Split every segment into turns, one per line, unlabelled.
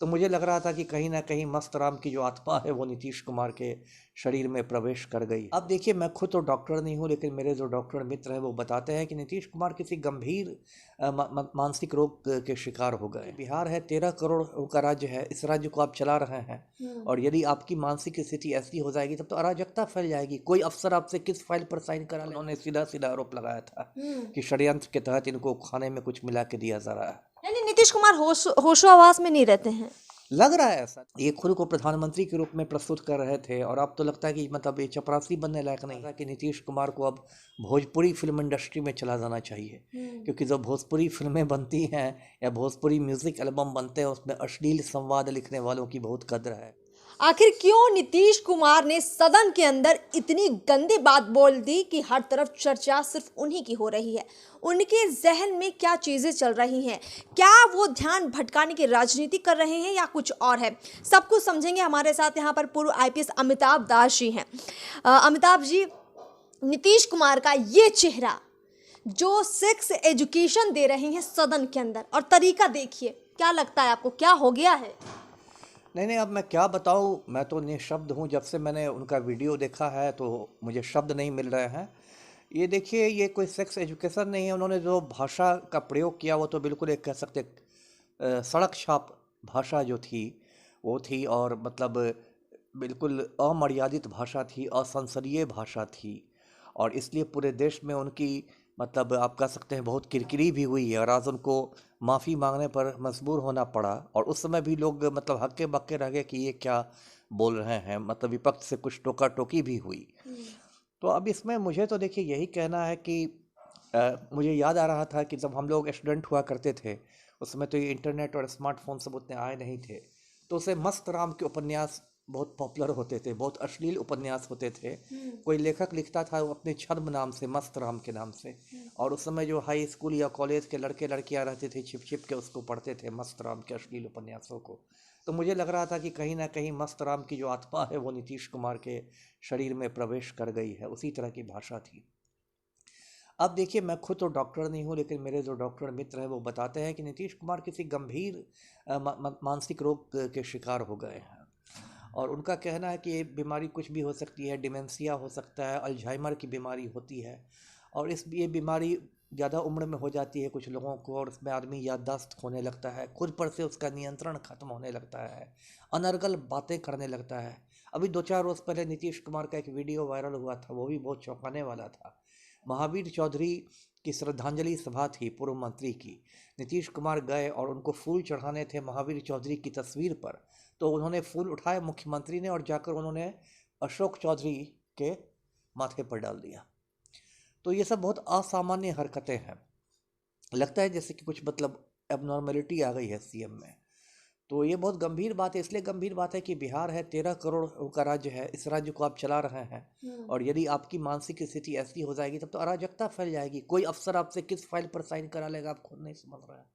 तो मुझे लग रहा था कि कहीं ना कहीं मस्त राम की जो आत्मा है वो नीतीश कुमार के शरीर में प्रवेश कर गई। अब देखिए, मैं खुद तो डॉक्टर नहीं हूँ, लेकिन मेरे जो डॉक्टर मित्र हैं वो बताते हैं कि नीतीश कुमार किसी गंभीर मानसिक रोग के शिकार हो गए। बिहार है, 13 करोड़ का राज्य है, इस राज्य को आप चला रहे हैं और यदि आपकी मानसिक स्थिति ऐसी हो जाएगी तब तो अराजकता फैल जाएगी। कोई अफसर आपसे किस फाइल पर साइन करा ले? उन्होंने सीधा सीधा आरोप लगाया था कि षड्यंत्र के तहत इनको खाने में कुछ मिला के दिया जा रहा है।
यानी नीतीश कुमार होशो आवास में नहीं रहते हैं,
लग रहा है ऐसा। ये खुद को प्रधानमंत्री के रूप में प्रस्तुत कर रहे थे और अब तो लगता है कि मतलब ये चपरासी बनने लायक नहीं है कि नीतीश कुमार को अब भोजपुरी फिल्म इंडस्ट्री में चला जाना चाहिए, क्योंकि जो भोजपुरी फिल्में बनती हैं या भोजपुरी म्यूजिक एल्बम बनते हैं उसमें अश्लील संवाद लिखने वालों की बहुत कद्र है।
आखिर क्यों नीतीश कुमार ने सदन के अंदर इतनी गंदी बात बोल दी कि हर तरफ चर्चा सिर्फ उन्हीं की हो रही है? उनके जहन में क्या चीजें चल रही हैं? क्या वो ध्यान भटकाने की राजनीति कर रहे हैं या कुछ और है? सब कुछ समझेंगे। हमारे साथ यहाँ पर पूर्व आईपीएस अमिताभ दास जी हैं। अमिताभ जी, नीतीश कुमार का ये चेहरा जो सेक्स एजुकेशन दे रहे हैं सदन के अंदर, और तरीका देखिए, क्या लगता है आपको, क्या हो गया है?
नहीं, अब मैं क्या बताऊं, मैं तो निःशब्द हूं। जब से मैंने उनका वीडियो देखा है तो मुझे शब्द नहीं मिल रहे हैं। ये देखिए, ये कोई सेक्स एजुकेशन नहीं है। उन्होंने जो भाषा का प्रयोग किया वो तो बिल्कुल एक कह सकते सड़क छाप भाषा जो थी वो थी, और मतलब बिल्कुल अमर्यादित भाषा थी, असंसदीय भाषा थी, और इसलिए पूरे देश में उनकी मतलब आप कह सकते हैं बहुत किरकिरी भी हुई है और आज उनको माफ़ी मांगने पर मजबूर होना पड़ा। और उस समय भी लोग मतलब हक्के बक्के रह गए कि ये क्या बोल रहे हैं, मतलब विपक्ष से कुछ टोका टोकी भी हुई। तो अब इसमें मुझे तो देखिए यही कहना है कि मुझे याद आ रहा था कि जब हम लोग स्टूडेंट हुआ करते थे उस समय तो ये इंटरनेट और स्मार्टफोन सब उतने आए नहीं थे, तो उसे मस्त राम के उपन्यास बहुत पॉपुलर होते थे, बहुत अश्लील उपन्यास होते थे। कोई लेखक लिखता था वो अपने छद्म नाम से, मस्त राम के नाम से, और उस समय जो हाई स्कूल या कॉलेज के लड़के लड़कियां रहते थे छिप छिप के उसको पढ़ते थे, मस्त राम के अश्लील उपन्यासों को। तो मुझे लग रहा था कि कहीं ना कहीं मस्त राम की जो आत्मा है वो नीतीश कुमार के शरीर में प्रवेश कर गई है, उसी तरह की भाषा थी। अब देखिए, मैं खुद तो डॉक्टर नहीं हूँ, लेकिन मेरे जो डॉक्टर मित्र हैं वो बताते हैं कि नीतीश कुमार किसी गंभीर मानसिक रोग के शिकार हो गए हैं और उनका कहना है कि ये बीमारी कुछ भी हो सकती है, डिमेंशिया हो सकता है, अल्जाइमर की बीमारी होती है, और ये बीमारी ज़्यादा उम्र में हो जाती है कुछ लोगों को, और उसमें आदमी याददाश्त खोने लगता है, खुद पर से उसका नियंत्रण खत्म होने लगता है, अनर्गल बातें करने लगता है। अभी 2-4 रोज़ पहले नीतीश कुमार का एक वीडियो वायरल हुआ था, वो भी बहुत चौंकाने वाला था। महावीर चौधरी की श्रद्धांजलि सभा थी पूर्व मंत्री की। नीतीश कुमार गए और उनको फूल चढ़ाने थे महावीर चौधरी की तस्वीर पर, तो उन्होंने फूल उठाए मुख्यमंत्री ने और जाकर उन्होंने अशोक चौधरी के माथे पर डाल दिया। तो ये सब बहुत असामान्य हरकतें हैं, लगता है जैसे कि कुछ मतलब एबनॉर्मेलिटी आ गई है सीएम में। तो ये बहुत गंभीर बात है, इसलिए गंभीर बात है कि बिहार है, 13 करोड़ का राज्य है, इस राज्य को आप चला रहे हैं और यदि आपकी मानसिक स्थिति ऐसी हो जाएगी तब तो अराजकता फैल जाएगी। कोई अफसर आपसे किस फाइल पर साइन करा लेगा, आप खुद नहीं समझ रहे हैं।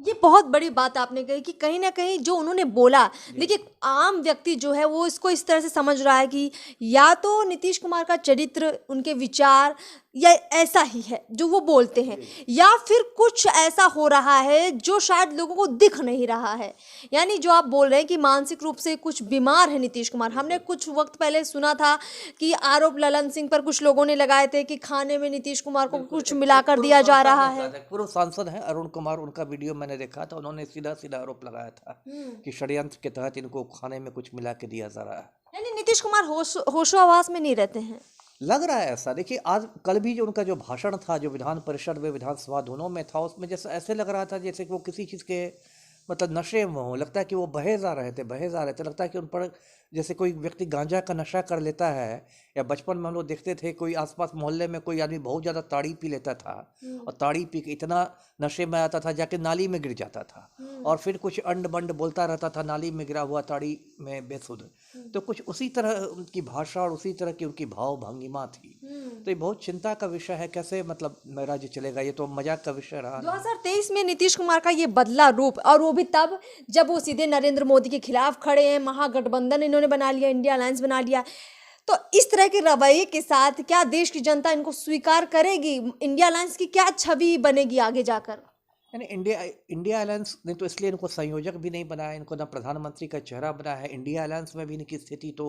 ये बहुत बड़ी बात आपने कही कि कहीं ना कहीं जो उन्होंने बोला, देखिए आम व्यक्ति जो है वो इसको इस तरह से समझ रहा है कि या तो नीतीश कुमार का चरित्र, उनके विचार या ऐसा ही है जो वो बोलते हैं, या फिर कुछ ऐसा हो रहा है जो शायद लोगों को दिख नहीं रहा है। यानी जो आप बोल रहे हैं कि मानसिक रूप से कुछ बीमार है नीतीश कुमार। हमने कुछ वक्त पहले सुना था कि आरोप ललन सिंह पर कुछ लोगों ने लगाए थे कि खाने में नीतीश कुमार को कुछ मिलाकर दिया जा रहा है।
पूर्व सांसद हैं अरुण कुमार, उनका वीडियो मैंने देखा था, उन्होंने सीधा सीधा आरोप लगाया था कि षड्यंत्र के तहत इनको खाने में कुछ मिला के दिया जा रहा है।
यानी नीतीश कुमार होशो आवास में नहीं रहते हैं,
लग रहा है ऐसा। देखिए, आज कल भी जो उनका जो भाषण था, जो विधान परिषद में विधानसभा दोनों में था, उसमें जैसे ऐसे लग रहा था जैसे कि वो किसी चीज़ के मतलब नशे में हो। लगता है कि वो बहे जा रहे थे। लगता है कि उन पर जैसे कोई व्यक्ति गांजा का नशा कर लेता है, या बचपन में हम लोग देखते थे कोई आसपास मोहल्ले में कोई आदमी बहुत ज़्यादा ताड़ी पी लेता था और ताड़ी पी के इतना नशे में आता था जाके नाली में गिर जाता था और फिर कुछ अंड बंड बोलता रहता था नाली में गिरा हुआ ताड़ी में बेसुध। तो कुछ उसी तरह उनकी भाषा और उसी तरह की उनकी भाव भंगिमा थी। तो ये बहुत चिंता का विषय है, कैसे मतलब राज्य चलेगा, ये तो मजाक का विषय रहा।
2023 में नीतीश कुमार का ये बदला रूप, और वो भी तब जब वो सीधे नरेंद्र मोदी के खिलाफ खड़े हैं, महागठबंधन इन्होंने बना लिया, इंडिया अलायंस बना लिया। तो इस तरह के रवैये के साथ क्या देश की जनता इनको स्वीकार करेगी? इंडिया अलायंस की क्या छवि बनेगी आगे जाकर?
यानी इंडिया इंडिया अलायंस ने तो इसलिए इनको संयोजक भी नहीं बनाया, इनको ना प्रधानमंत्री का चेहरा बना है। इंडिया अलायंस में भी इनकी स्थिति तो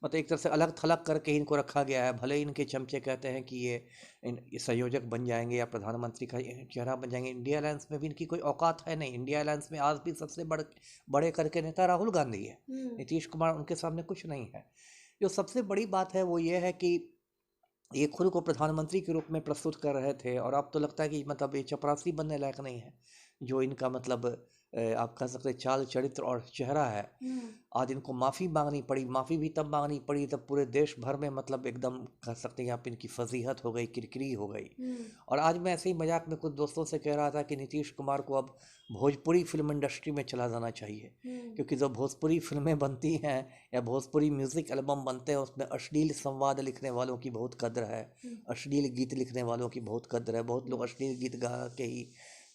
मतलब एक तरह से अलग थलग करके ही इनको रखा गया है। भले ही इनके चमचे कहते हैं कि ये संयोजक बन जाएंगे या प्रधानमंत्री का चेहरा बन जाएंगे, इंडिया अलायंस में भी इनकी कोई औकात है नहीं। इंडिया अलायंस में आज भी सबसे बड़े करके नेता राहुल गांधी है, नीतीश कुमार उनके सामने कुछ नहीं है। जो सबसे बड़ी बात है वो ये है कि ये खुद को प्रधानमंत्री के रूप में प्रस्तुत कर रहे थे, और अब तो लगता है कि मतलब ये चपरासी बनने लायक नहीं है। जो इनका मतलब आप कह सकते हैं चाल चरित्र और चेहरा है, आज इनको माफ़ी मांगनी पड़ी। माफ़ी भी तब मांगनी पड़ी तब पूरे देश भर में मतलब एकदम कह सकते हैं यहाँ पे इनकी फजीहत हो गई, किरकिरी हो गई। और आज मैं ऐसे ही मजाक में कुछ दोस्तों से कह रहा था कि नीतीश कुमार को अब भोजपुरी फिल्म इंडस्ट्री में चला जाना चाहिए, क्योंकि जो भोजपुरी फिल्में बनती हैं या भोजपुरी म्यूज़िक एल्बम बनते हैं उसमें अश्लील संवाद लिखने वालों की बहुत कद्र है, अश्लील गीत लिखने वालों की बहुत कद्र है। बहुत लोग अश्लील गीत गा के ही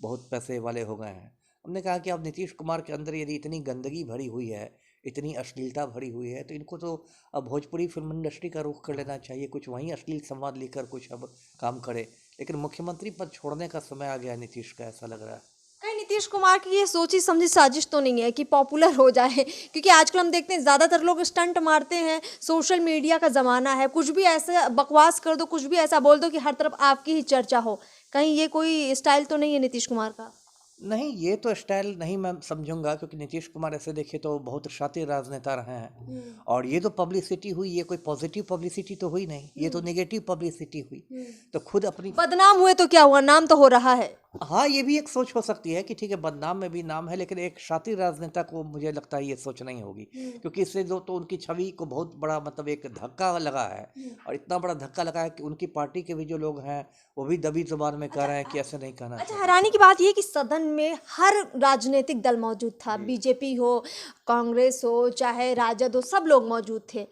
बहुत पैसे वाले हो गए हैं। हमने कहा कि अब नीतीश कुमार के अंदर यदि इतनी गंदगी भरी हुई है, इतनी अश्लीलता भरी हुई है, तो इनको तो अब भोजपुरी फिल्म इंडस्ट्री का रुख कर लेना चाहिए, कुछ वहीं अश्लील संवाद लेकर कुछ अब काम करे। लेकिन मुख्यमंत्री पद छोड़ने का समय आ गया है नीतीश का, ऐसा लग रहा है।
कहीं नीतीश कुमार की ये सोची समझी साजिश तो नहीं है कि पॉपुलर हो जाए, क्योंकि आजकल हम देखते हैं ज़्यादातर लोग स्टंट मारते हैं। सोशल मीडिया का ज़माना है, कुछ भी ऐसे बकवास कर दो, कुछ भी ऐसा बोल दो कि हर तरफ आपकी ही चर्चा हो। कहीं ये कोई स्टाइल तो नहीं है नीतीश कुमार का?
नहीं, ये तो स्टाइल नहीं मैं समझूंगा, क्योंकि नीतीश कुमार ऐसे देखे तो बहुत शातिर राजनेता रहे हैं। और ये तो पब्लिसिटी हुई, ये कोई पॉजिटिव पब्लिसिटी तो हुई नहीं, ये तो नेगेटिव पब्लिसिटी हुई। तो खुद अपनी
बदनाम हुए तो क्या हुआ, नाम तो हो रहा है।
हाँ, ये भी एक सोच हो सकती है कि ठीक है बदनाम में भी नाम है, लेकिन एक शातिर राजनेता को मुझे लगता है ये सोच नहीं होगी, क्योंकि इससे जो तो उनकी छवि को बहुत बड़ा मतलब एक धक्का लगा है। और इतना बड़ा धक्का लगा है कि उनकी पार्टी के भी जो लोग हैं वो भी दबी जुबान में कह रहे हैं कि ऐसे नहीं कहना
अच्छा,
चाहिए।
हैरानी की बात यह कि सदन में हर राजनीतिक दल मौजूद था, बीजेपी हो, कांग्रेस हो, चाहे राजद हो, सब लोग मौजूद थे।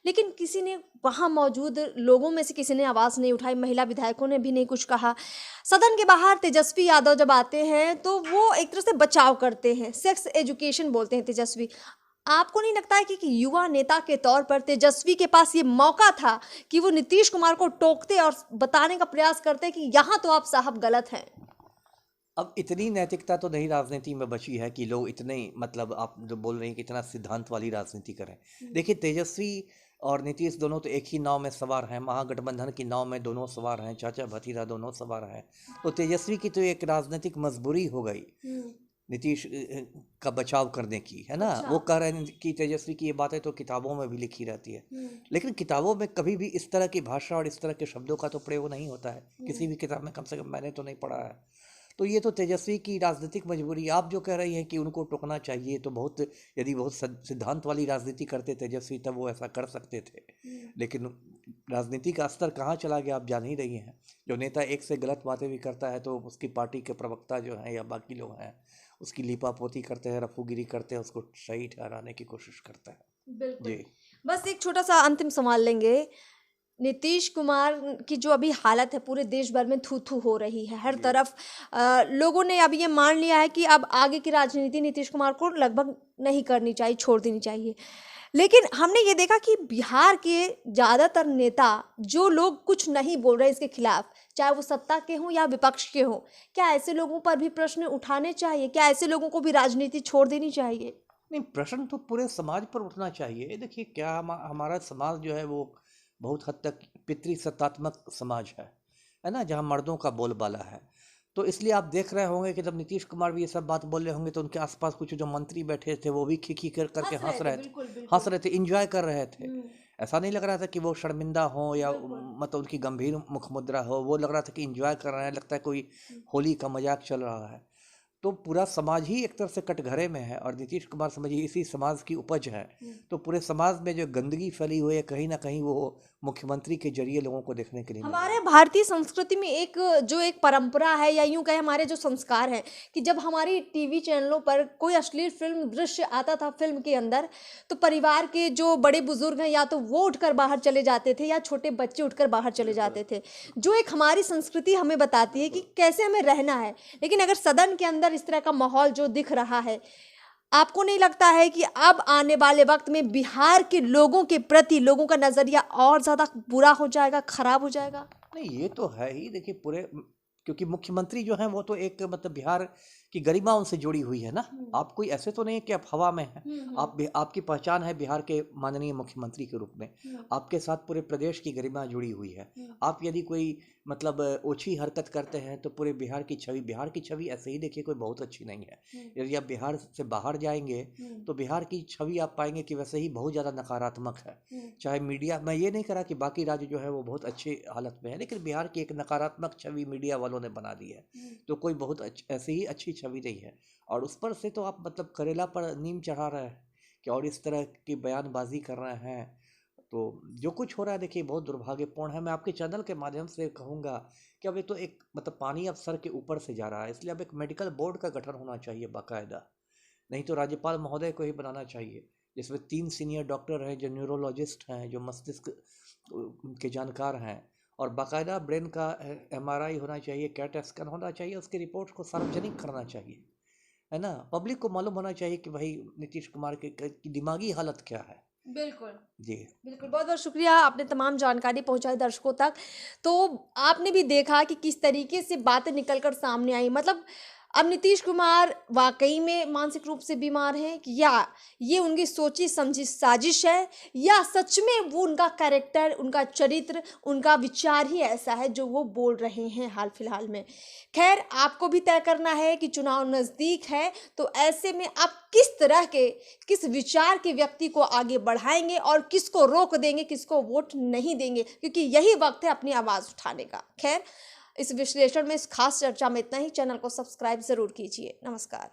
लेकिन किसी ने वहाँ मौजूद लोगों में से किसी ने आवाज़ नहीं उठाई, महिला विधायकों ने भी नहीं कुछ कहा। सदन के बाहर तेजस्वी यादव जब आते हैं तो वो एक तरह से बचाव करते हैं, सेक्स एजुकेशन बोलते हैं तेजस्वी। आपको नहीं लगता है कि युवा नेता के तौर पर तेजस्वी के पास ये मौका था कि वो नीतीश कुमार को टोकते और बताने का प्रयास करते कि यहाँ तो आप साहब गलत हैं?
अब इतनी नैतिकता तो नहीं राजनीति में बची है कि लोग इतने मतलब आप जो बोल रहे हैं कि इतना सिद्धांत वाली राजनीति करें। देखिए, तेजस्वी और नीतीश दोनों तो एक ही नाव में सवार हैं, महागठबंधन की नाव में दोनों सवार हैं, चाचा भतीजा दोनों सवार हैं। तो तेजस्वी की तो एक राजनीतिक मजबूरी हो गई नीतीश का बचाव करने की, है ना।
अच्छा।
वो कह रहे हैं कि तेजस्वी की ये बातें तो किताबों में भी लिखी रहती है, लेकिन किताबों में कभी भी इस तरह की भाषा और इस तरह के शब्दों का तो प्रयोग नहीं होता है किसी भी किताब में, कम से कम मैंने तो नहीं पढ़ा है। तो ये तो तेजस्वी की राजनीतिक मजबूरी। आप जो कह रही हैं कि उनको टोकना चाहिए, तो बहुत यदि बहुत सिद्धांत वाली राजनीति करते तेजस्वी तब वो ऐसा कर सकते थे। लेकिन राजनीति का स्तर कहाँ चला गया आप जान ही रही हैं। जो नेता एक से गलत बातें भी करता है तो उसकी पार्टी के प्रवक्ता जो हैं या बाकी लोग हैं उसकी लीपापोती करते हैं, रफूगिरी करते हैं, उसको सही ठहराने की कोशिश करता है।
बिल्कुल।
जी।
बस एक छोटा सा अंतिम सवाल लेंगे। नीतीश कुमार की जो अभी हालत है, पूरे देश भर में थू थू हो रही है हर तरफ। लोगों ने अब ये मान लिया है कि अब आगे की राजनीति नीतीश कुमार को लगभग नहीं करनी चाहिए, छोड़ देनी चाहिए। लेकिन हमने ये देखा कि बिहार के ज़्यादातर नेता, जो लोग कुछ नहीं बोल रहे इसके खिलाफ, चाहे वो सत्ता के हों या विपक्ष के हों, क्या ऐसे लोगों पर भी प्रश्न उठाने चाहिए? क्या ऐसे लोगों को भी राजनीति छोड़ देनी चाहिए?
नहीं, प्रश्न तो पूरे समाज पर उठना चाहिए। देखिए, क्या हमारा समाज जो है वो बहुत हद तक पितृसत्तात्मक समाज है ना, जहाँ मर्दों का बोलबाला है। तो इसलिए आप देख रहे होंगे कि जब नीतीश कुमार भी ये सब बात बोल रहे होंगे तो उनके आसपास कुछ जो मंत्री बैठे थे वो भी खिखी करके हंस रहे थे, इंजॉय कर रहे थे। ऐसा नहीं लग रहा था कि वो शर्मिंदा हो या मतलब उनकी गंभीर मुख मुद्रा हो, वो लग रहा था कि इंजॉय कर रहे हैं, लगता है कोई होली का मजाक चल रहा है। तो पूरा समाज ही एक तरह से कटघरे में है और नीतीश कुमार समझिए इसी समाज की उपज है। तो पूरे समाज में जो गंदगी फैली हुई है कहीं ना कहीं वो मुख्यमंत्री के जरिए लोगों को देखने के लिए
हमारे भारतीय संस्कृति में एक परंपरा है, या यूं कहे हमारे जो संस्कार हैं, कि जब हमारी टीवी चैनलों पर कोई अश्लील फिल्म दृश्य आता था फिल्म के अंदर, तो परिवार के जो बड़े बुजुर्ग हैं या तो वो उठकर बाहर चले जाते थे या छोटे बच्चे उठकर बाहर चले जाते थे, जो एक हमारी संस्कृति हमें बताती है कि कैसे हमें रहना है। लेकिन अगर सदन के अंदर इस तरह का माहौल जो दिख रहा है, आपको नहीं लगता है कि अब आने वाले वक्त में बिहार के लोगों के प्रति लोगों का नजरिया और ज्यादा बुरा हो जाएगा, खराब हो जाएगा?
नहीं, ये तो है ही। देखिए, पूरे क्योंकि मुख्यमंत्री जो हैं वो तो एक मतलब बिहार की गरिमा उनसे जुड़ी हुई है ना। आप कोई ऐसे तो नहीं है कि आप हवा में हैं। आपकी पहचान है बिहार के माननीय मुख्यमंत्री के रूप में। आपके साथ पूरे प्रदेश की गरिमा जुड़ी हुई है। आप यदि कोई मतलब ओछी हरकत करते हैं तो पूरे बिहार की छवि ऐसे ही देखिए कोई बहुत अच्छी नहीं है। यदि आप बिहार से बाहर जाएंगे तो बिहार की छवि आप पाएंगे कि वैसे ही बहुत ज़्यादा नकारात्मक है। चाहे मीडिया, मैं ये नहीं कह रहा कि बाकी राज्य जो है वो बहुत अच्छी हालत में है, लेकिन बिहार की एक नकारात्मक छवि मीडिया वालों ने बना दी है। तो कोई बहुत ऐसे ही अच्छी छवि नहीं है। और उस पर से तो आप मतलब करेला पर नीम चढ़ा रहे हैं कि और इस तरह की बयानबाजी कर रहे हैं। तो जो कुछ हो रहा है देखिए बहुत दुर्भाग्यपूर्ण है। मैं आपके चैनल के माध्यम से कहूँगा कि अब ये तो एक मतलब पानी अब सर के ऊपर से जा रहा है, इसलिए अब एक मेडिकल बोर्ड का गठन होना चाहिए बाकायदा। नहीं तो राज्यपाल महोदय को ही बनाना चाहिए, जिसमें 3 सीनियर डॉक्टर हैं जो न्यूरोलॉजिस्ट हैं, जो मस्तिष्क के जानकार हैं, और बाकायदा ब्रेन का MRI होना चाहिए, कैट स्कैन होना चाहिए, उसकी रिपोर्ट को सार्वजनिक करना चाहिए, है ना। पब्लिक को मालूम होना चाहिए कि भाई नीतीश कुमार की दिमागी हालत क्या है।
बिल्कुल
जी।
बिल्कुल, बहुत बहुत शुक्रिया, आपने तमाम जानकारी पहुंचाई दर्शकों तक। तो आपने भी देखा कि किस तरीके से बातें निकल कर सामने आई। मतलब अब नीतीश कुमार वाकई में मानसिक रूप से बीमार हैं, कि या ये उनकी सोची समझी साजिश है, या सच में वो उनका कैरेक्टर, उनका चरित्र, उनका विचार ही ऐसा है जो वो बोल रहे हैं हाल फिलहाल में। खैर, आपको भी तय करना है कि चुनाव नज़दीक है, तो ऐसे में आप किस तरह के, किस विचार के व्यक्ति को आगे बढ़ाएंगे और किसको रोक देंगे, किसको वोट नहीं देंगे, क्योंकि यही वक्त है अपनी आवाज़ उठाने का। खैर, इस विश्लेषण में, इस खास चर्चा में इतना ही। चैनल को सब्सक्राइब ज़रूर कीजिए। नमस्कार।